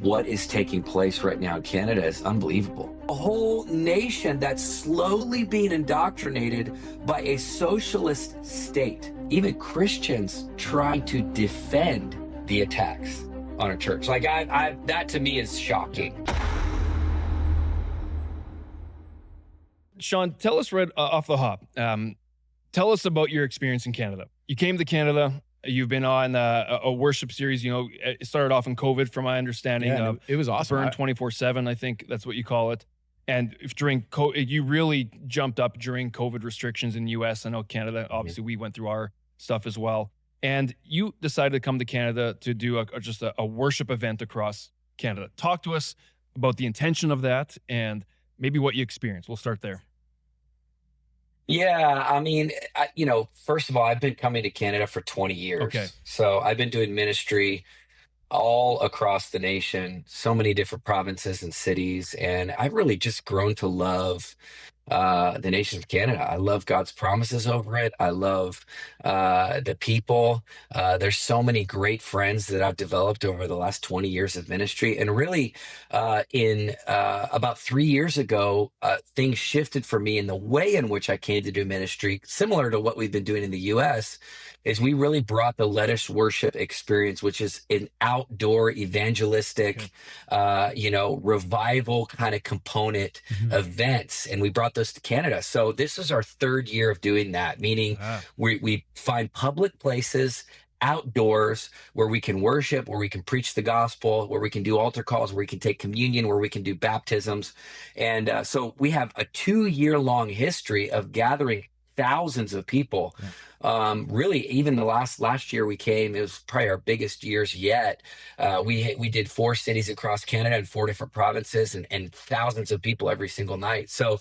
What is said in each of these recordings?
What is taking place right now in Canada is unbelievable. A whole nation that's slowly being indoctrinated by a socialist state. Even Christians trying to defend the attacks on a church. Like that to me is shocking. Sean, tell us right off the hop. Tell us about your experience in Canada. You came to Canada. You've been on a worship series. You know, it started off in COVID, from my understanding. Yeah, it was awesome. Burn 24/7, I think that's what you call it. And if during you really jumped up during COVID restrictions in the U.S. I know Canada. Obviously, we went through our stuff as well. And you decided to come to Canada to do just a worship event across Canada. Talk to us about the intention of that and maybe what you experienced. We'll start there. Yeah, I mean, first of all, I've been coming to Canada for 20 years. Okay. So I've been doing ministry all across the nation, so many different provinces and cities. And I've really just grown to love the nation of Canada. I love God's promises over it. I love the people. There's so many great friends that I've developed over the last 20 years of ministry. And really, in about 3 years ago, things shifted for me in the way in which I came to do ministry, similar to what we've been doing in the U.S., is we really brought the Let Us Worship experience, which is an outdoor evangelistic, revival kind of component events. And we brought those to Canada. So this is our third year of doing that, meaning we find public places outdoors where we can worship, where we can preach the gospel, where we can do altar calls, where we can take communion, where we can do baptisms. And so we have a 2-year-long history of gathering thousands of people. Really, even the last year we came, it was probably our biggest years yet. We did 4 cities across Canada and 4 different provinces, and thousands of people every single night. So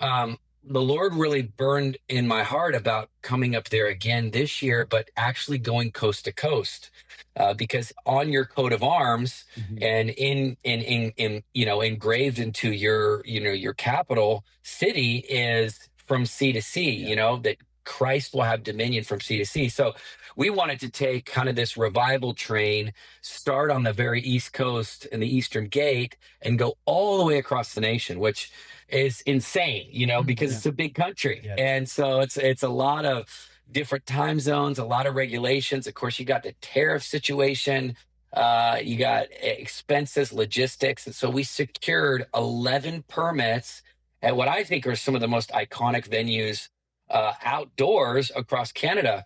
the Lord really burned in my heart about coming up there again this year, but actually going coast to coast. Because on your coat of arms and engraved into your capital city is from sea to sea, that Christ will have dominion from sea to sea. So we wanted to take kind of this revival train, start on the very East Coast in the Eastern Gate, and go all the way across the nation, which is insane, because it's a big country. Yeah. And so it's a lot of different time zones, a lot of regulations. Of course, you got the tariff situation, you got expenses, logistics. And so we secured 11 permits at what I think are some of the most iconic venues outdoors across Canada,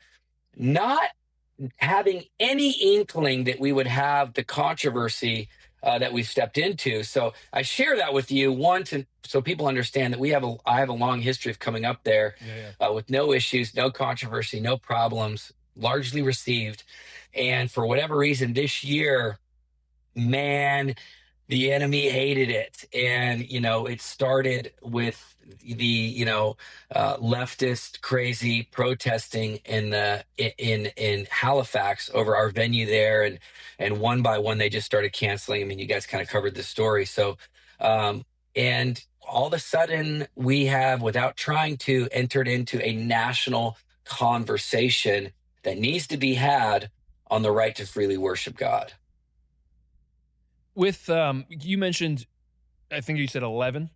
not having any inkling that we would have the controversy that we've stepped into. So I share that with you, so people understand that I have a long history of coming up there with no issues, no controversy, no problems, largely received. And for whatever reason this year, man, the enemy hated it. And, it started with the, leftist crazy protesting in Halifax over our venue there. And one by one, they just started canceling. I mean, you guys kind of covered this story. So, and all of a sudden we have, without trying to, entered into a national conversation that needs to be had on the right to freely worship God. With you mentioned, I think you said 11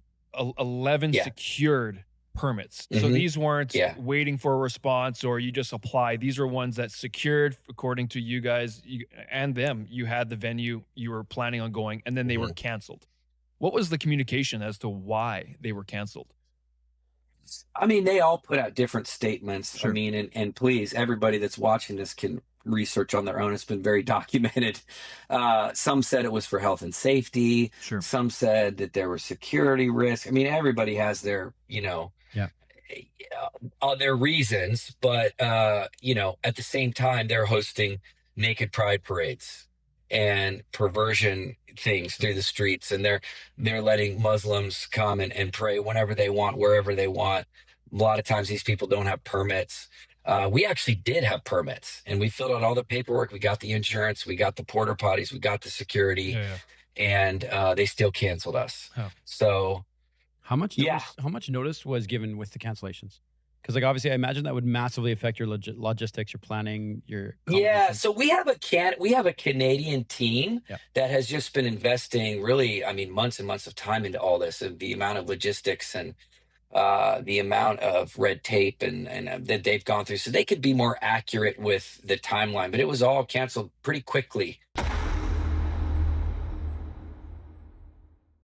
secured permits. So these weren't waiting for a response or you just apply. These are ones that secured, according to you guys and them. You had the venue you were planning on going, and then they were canceled. What was the communication as to why they were canceled? I mean, they all put out different statements. Sure. I mean, and please, everybody that's watching this can research on their own. It's been very documented. Some said it was for health and safety. Sure. Some said that there were security risks. I mean, everybody has their, their reasons, but at the same time, they're hosting naked pride parades and perversion things through the streets, and they're letting Muslims come and pray whenever they want, wherever they want. A lot of times these people don't have permits. We actually did have permits, and we filled out all the paperwork. We got the insurance, we got the porta potties, we got the security, and they still canceled us. Oh. So how much notice was given with the cancellations? Because like obviously, I imagine that would massively affect your logistics, your planning, your Yeah, accommodation. so we have a Canadian team Yeah. that has just been investing really, I mean, months and months of time into all this, and the amount of logistics and the amount of red tape and that they've gone through, so they could be more accurate with the timeline. But it was all canceled pretty quickly.